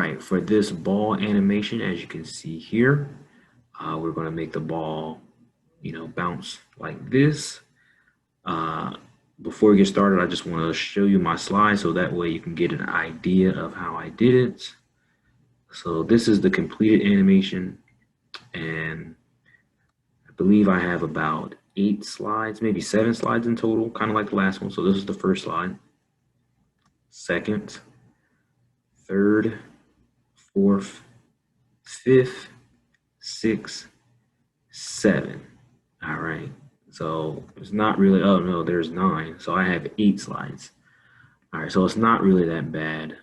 right, for this ball animation, as you can see here, we're going to make the ball, bounce like this. Before we get started, I just want to show you my slide so that way you can get an idea of how I did it. So this is the completed animation, and I believe I have about 8 slides, maybe 7 slides in total, kind of like the last one. So this is the first slide, second, third, fourth, fifth, sixth, 7. All right. So it's not really, oh no, there's 9. So I have 8 slides. All right. So it's not really that bad.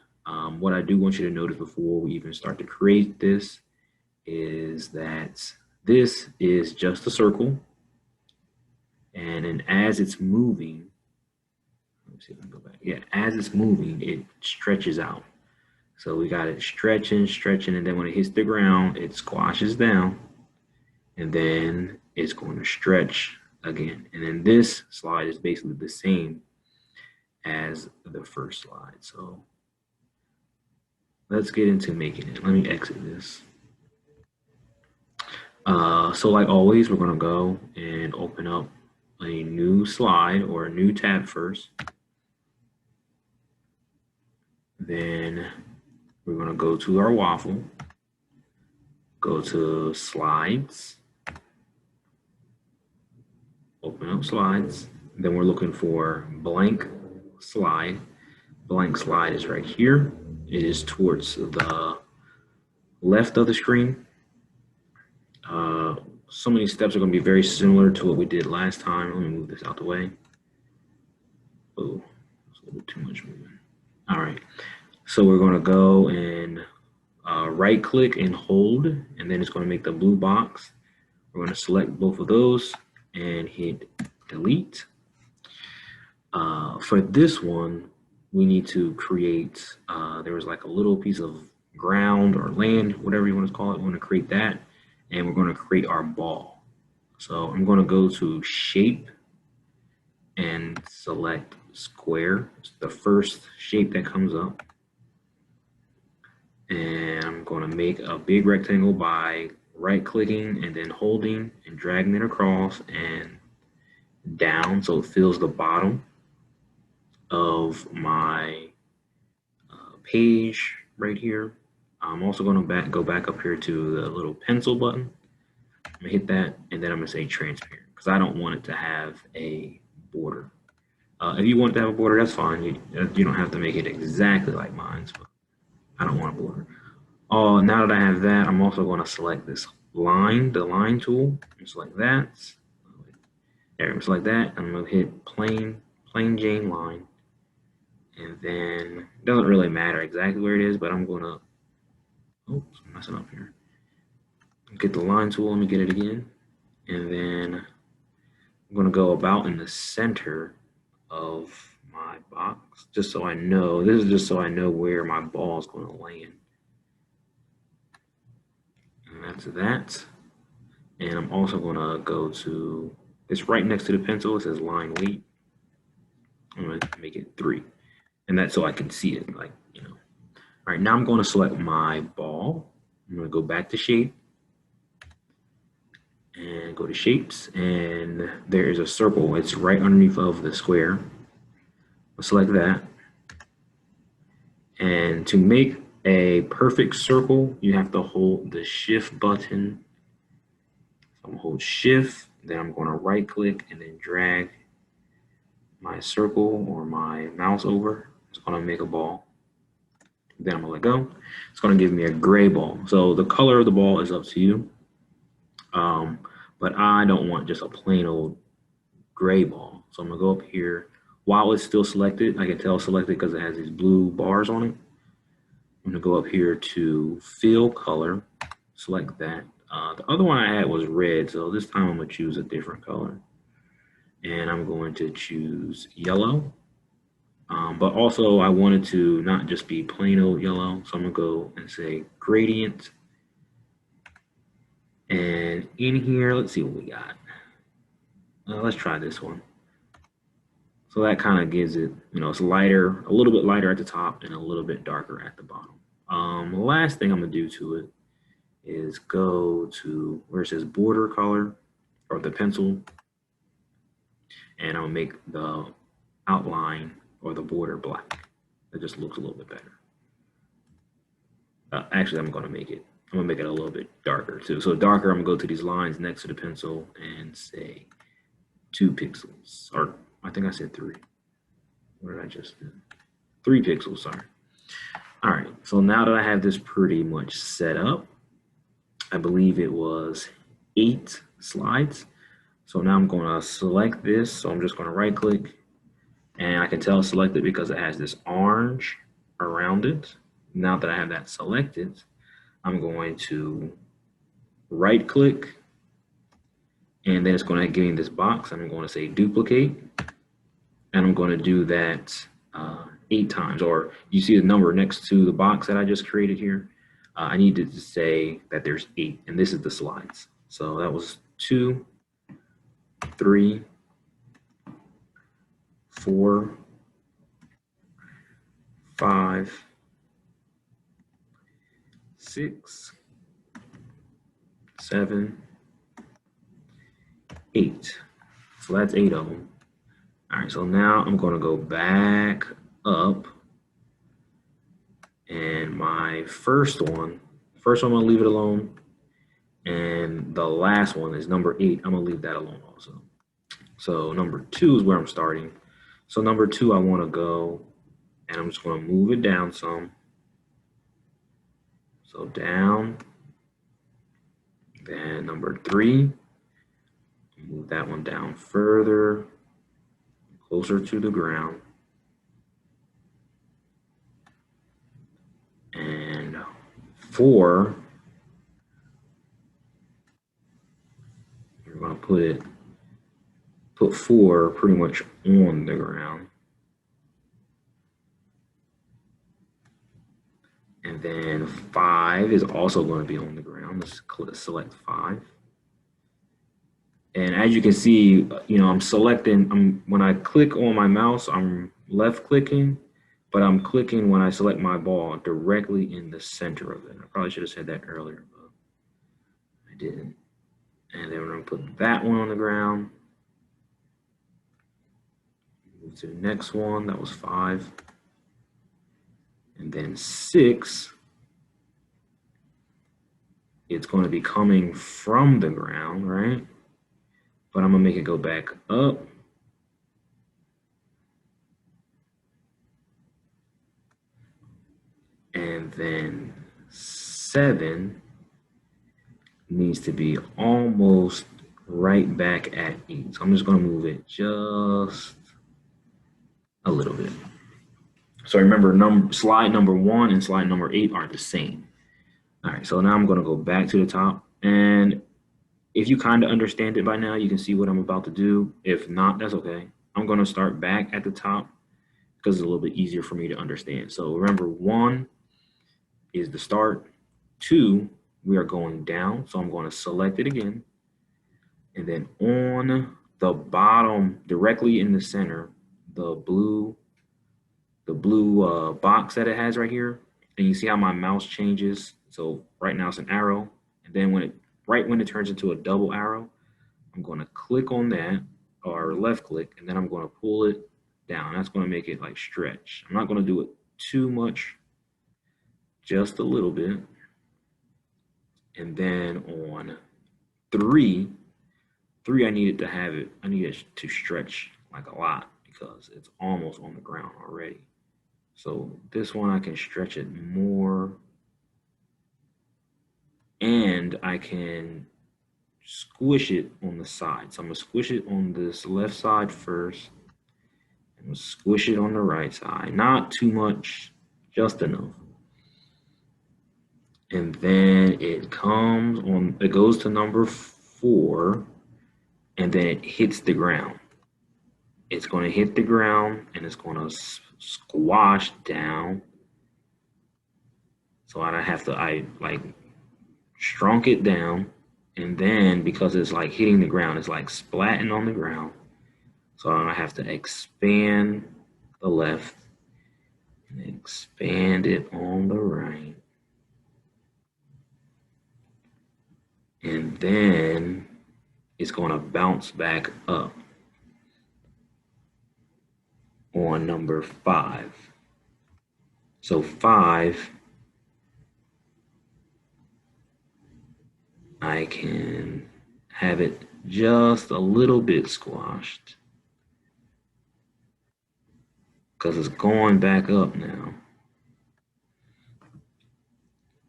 What I do want you to notice before we even start to create this is that this is just a circle. And then as it's moving, let me see if I can go back. Yeah, as it's moving, it stretches out. So we got it stretching, stretching, and then when it hits the ground, it squashes down, and then it's going to stretch again. And then this slide is basically the same as the first slide. So let's get into making it. Let me exit this. So like always, we're going to go and open up a new slide or a new tab first. Then we're going to go to our waffle, go to slides, open up slides. Then we're looking for blank slide. Blank slide is right here. It is towards the left of the screen. Some of these steps are going to be very similar to what we did last time. Let me move this out the way. Oh, it's a little too much moving. All right. So we're going to go and right click and hold, and then it's going to make the blue box. We're going to select both of those and hit delete. For this one, we need to create, there was like a little piece of ground or land, whatever you want to call it. We want to create that, and we're going to create our ball. So I'm going to go to shape and select square. It's the first shape that comes up. And I'm going to make a big rectangle by right clicking and then holding and dragging it across and down so it fills the bottom of my page right here. I'm also going to go back up here to the little pencil button. I'm going to hit that, and then I'm going to say transparent because I don't want it to have a border. If you want it to have a border, that's fine. You don't have to make it exactly like mine, but I don't want a border. Now that I have that, I'm also going to select this line, the line tool, and select that. There, I'm select that. I'm going to hit plain Jane line. And then it doesn't really matter exactly where it is, but I'm going to, oops, I'm messing up here. Get the line tool, let me get it again. And then I'm going to go about in the center of my box, just so I know, this is just so I know where my ball is going to land. And that's that. And I'm also going to go to, it's right next to the pencil, it says line weight. I'm going to make it 3. And that's so I can see it, like, All right, now I'm going to select my ball. I'm going to go back to shape and go to shapes, and there is a circle. It's right underneath of the square. I'll select that. And to make a perfect circle, you have to hold the shift button. So I'm going to hold shift, then I'm going to right click and then drag my circle or my mouse over. It's going to make a ball. Then I'm going to let go. It's going to give me a gray ball. So the color of the ball is up to you. But I don't want just a plain old gray ball. So I'm going to go up here. While it's still selected, I can tell selected because it has these blue bars on it. I'm going to go up here to fill color, select that. The other one I had was red, so this time I'm going to choose a different color. And I'm going to choose yellow. But also I wanted to not just be plain old yellow, so I'm going to go and say gradient. And in here, let's see what we got. Let's try this one. So that kind of gives it, it's lighter, a little bit lighter at the top and a little bit darker at the bottom. Last thing I'm gonna do to it is go to where it says border color or the pencil, and I'll make the outline or the border black. It just looks a little bit better. Actually, I'm gonna make it a little bit darker too. So darker, I'm gonna go to these lines next to the pencil and say 2 pixels, or I think I said 3. What did I just do? 3 pixels, sorry. All right, so now that I have this pretty much set up, I believe it was 8 slides. So now I'm going to select this. So I'm just going to right click, and I can tell selected because it has this orange around it. Now that I have that selected, I'm going to right click, and then it's going to give me this box. I'm going to say duplicate, and I'm going to do that 8 times, or you see the number next to the box that I just created here. I need to say that there's 8, and this is the slides. So that was 2, 3, 4, 5, 6, 7, 8. So that's 8 of them. All right, so now I'm going to go back up, and my first one I'm going to leave it alone, and the last one is number 8. I'm going to leave that alone also. So number 2 is where I'm starting. So number 2, I want to go, and I'm just going to move it down some. So down. Then number 3, move that one down further, closer to the ground. And 4, we're going to put 4 pretty much on the ground. And then 5 is also going to be on the ground. Let's select 5. And as you can see, I'm selecting, when I click on my mouse, I'm left clicking, but I'm clicking when I select my ball directly in the center of it. I probably should have said that earlier, but I didn't. And then we're going to put that one on the ground. Move to the next one, that was 5. And then 6, it's going to be coming from the ground, right? But I'm going to make it go back up. And then 7 needs to be almost right back at 8. So I'm just going to move it just a little bit. So remember, slide number 1 and slide number 8 are the same. All right, so now I'm going to go back to the top. And if you kind of understand it by now, you can see what I'm about to do. If not, that's okay. I'm going to start back at the top because it's a little bit easier for me to understand. So remember, 1 is the start. 2, we are going down. So I'm going to select it again. And then on the bottom, directly in the center, the blue box that it has right here. And you see how my mouse changes. So right now it's an arrow. And then right when it turns into a double arrow, I'm going to click on that, or left click, and then I'm going to pull it down. That's going to make it like stretch. I'm not going to do it too much, just a little bit. And then on 3, I needed to stretch like a lot because it's almost on the ground already. So this one, I can stretch it more, and I can squish it on the side. So I'm gonna squish it on this left side first, and squish it on the right side. Not too much, just enough. And then it goes to number 4, and then it hits the ground. It's going to hit the ground, and it's going to squash down. So I like shrunk it down, and then because it's like hitting the ground, it's like splatting on the ground. So I have to expand the left and expand it on the right. then it's going to bounce back up on number 5. So 5, I can have it just a little bit squashed because it's going back up now.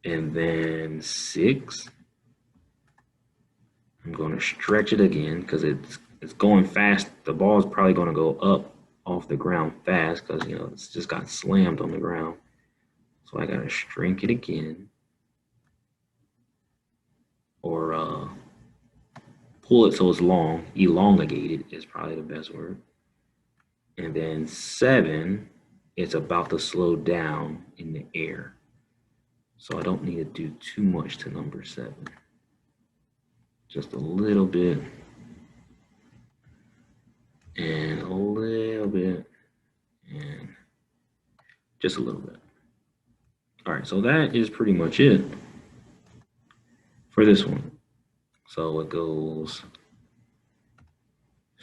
And then 6, I'm going to stretch it again because it's going fast. The ball is probably going to go up off the ground fast because, you know, it's just got slammed on the ground. So I got to shrink it again, or pull it so it's long. Elongated is probably the best word. And then 7, it's about to slow down in the air. So I don't need to do too much to number 7. Just a little bit. And a little bit. And just a little bit. All right, so that is pretty much it for this one. So it goes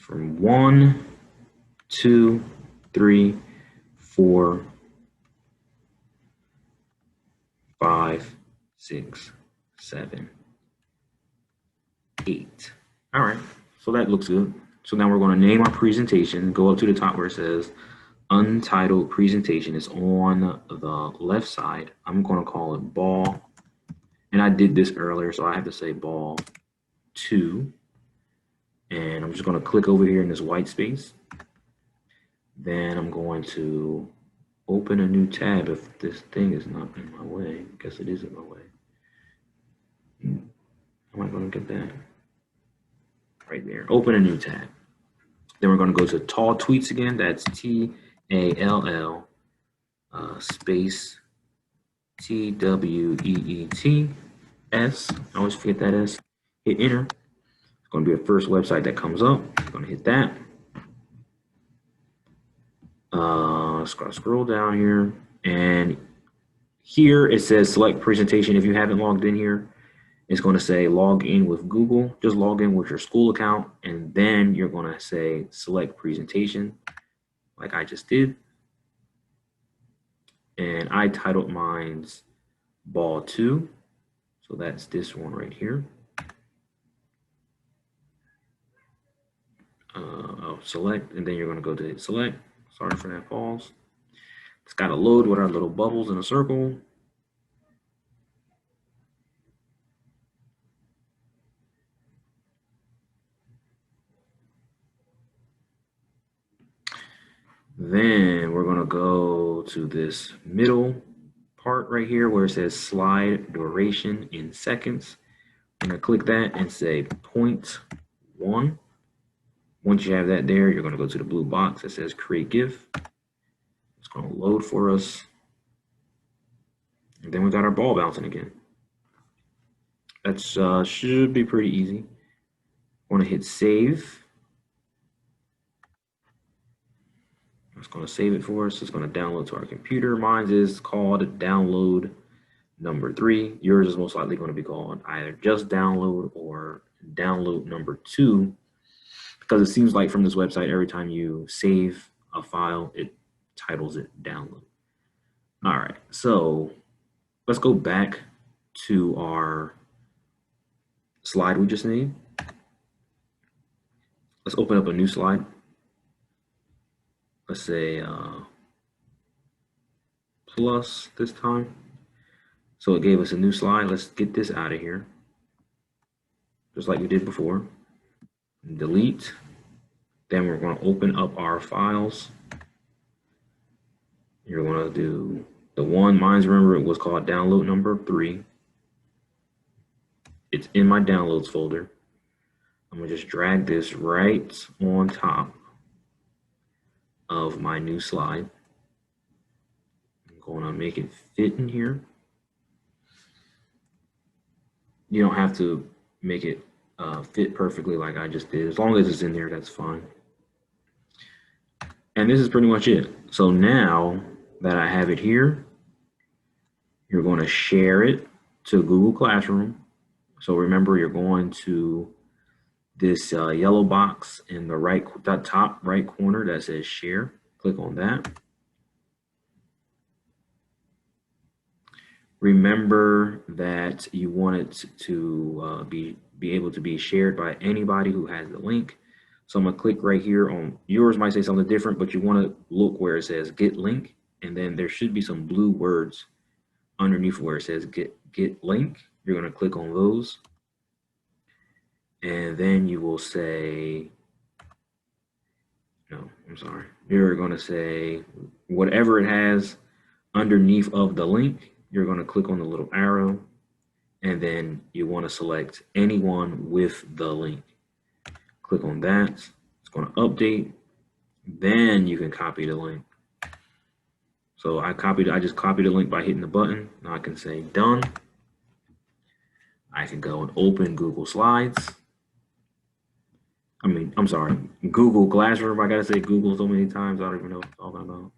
from 1, 2, 3, 4, 5, 6, 7, 8. All right, so that looks good. So now we're going to name our presentation, go up to the top where it says Untitled Presentation. It's on the left side. I'm going to call it ball. And I did this earlier, so I have to say ball 2. And I'm just going to click over here in this white space. Then I'm going to open a new tab if this thing is not in my way. I guess it is in my way. How am I going to get that? Right there. Open a new tab. Then we're going to go to Tall Tweets again. That's TALL space TWEETS. I always forget that S. Hit enter. It's going to be the first website that comes up. I'm going to hit that. Scroll down here, and here it says select presentation. If you haven't logged in here, it's going to say log in with Google. Just log in with your school account, and then you're going to say select presentation, like I just did. And I titled mine's ball 2, so that's this one right here. Select, and then you're going to go to hit select. Sorry for that pause. It's got to load with our little bubbles in a circle. Then we're going to go to this middle part right here where it says slide duration in seconds. I'm going to click that and say 0.1. Once you have that there, you're going to go to the blue box that says create GIF. It's going to load for us. And then we got our ball bouncing again. That should be pretty easy. I want to hit save. It's going to save it for us. It's going to download to our computer. Mine is called download number 3. Yours is most likely going to be called either just download or download number 2, because it seems like from this website, every time you save a file, it titles it download. All right, so let's go back to our slide we just made. Let's open up a new slide. Let's say plus this time. So it gave us a new slide. Let's get this out of here, just like we did before. Delete. Then we're going to open up our files. You're going to do the one. Mine's, remember, it was called download number 3. It's in my downloads folder. I'm going to just drag this right on top of my new slide. I'm going to make it fit in here. You don't have to make it fit perfectly like I just did. As long as it's in there, that's fine. And this is pretty much it. So now that I have it here, you're going to share it to Google Classroom. So remember, you're going to this yellow box in the top right corner that says share. Click on that. Remember that you want it to be able to be shared by anybody who has the link. So I'm gonna click right here on yours. Might say something different, but you want to look where it says get link, and then there should be some blue words underneath where it says get link. You're gonna click on those, and then you will say, no, I'm sorry. You're gonna say whatever it has underneath of the link. You're gonna click on the little arrow, and then you want to select anyone with the link. Click on that. It's going to update. Then you can copy the link. So I just copied the link by hitting the button. Now I can say done. I can go and open Google Slides. I'm sorry, Google Classroom. I gotta say Google so many times, I don't even know what I'm talking about.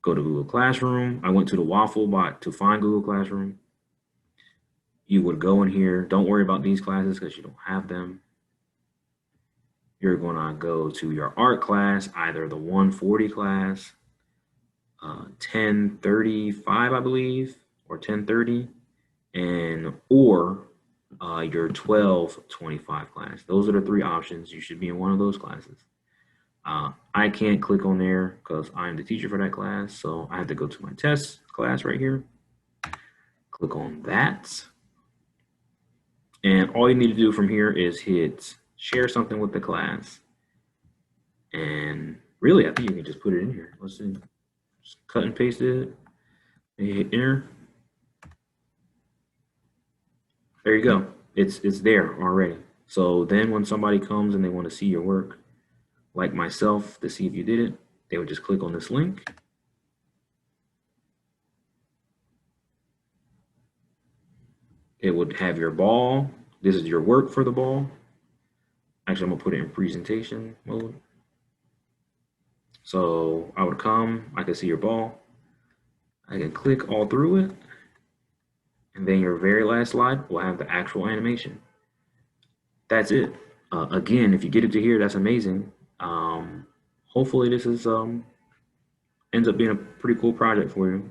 Go to Google Classroom. I went to the waffle bot to find Google Classroom. You would go in here. Don't worry about these classes because you don't have them. You're gonna go to your art class, either the 140 class, 1035, I believe, or 1030, or your 1225 class. Those are the three options. You should be in one of those classes. I can't click on there because I'm the teacher for that class, so I have to go to my test class right here. Click on that. And all you need to do from here is hit share something with the class. And really, I think you can just put it in here. Let's see. Just cut and paste it. And hit enter. There you go. It's there already. So then when somebody comes and they want to see your work, like myself, to see if you did it, they would just click on this link. It would have your ball. This is your work for the ball. Actually, I'm gonna put it in presentation mode. So I would come, I can see your ball. I can click all through it. And then your very last slide will have the actual animation. That's it. Again, if you get it to here, that's amazing. Hopefully this is ends up being a pretty cool project for you.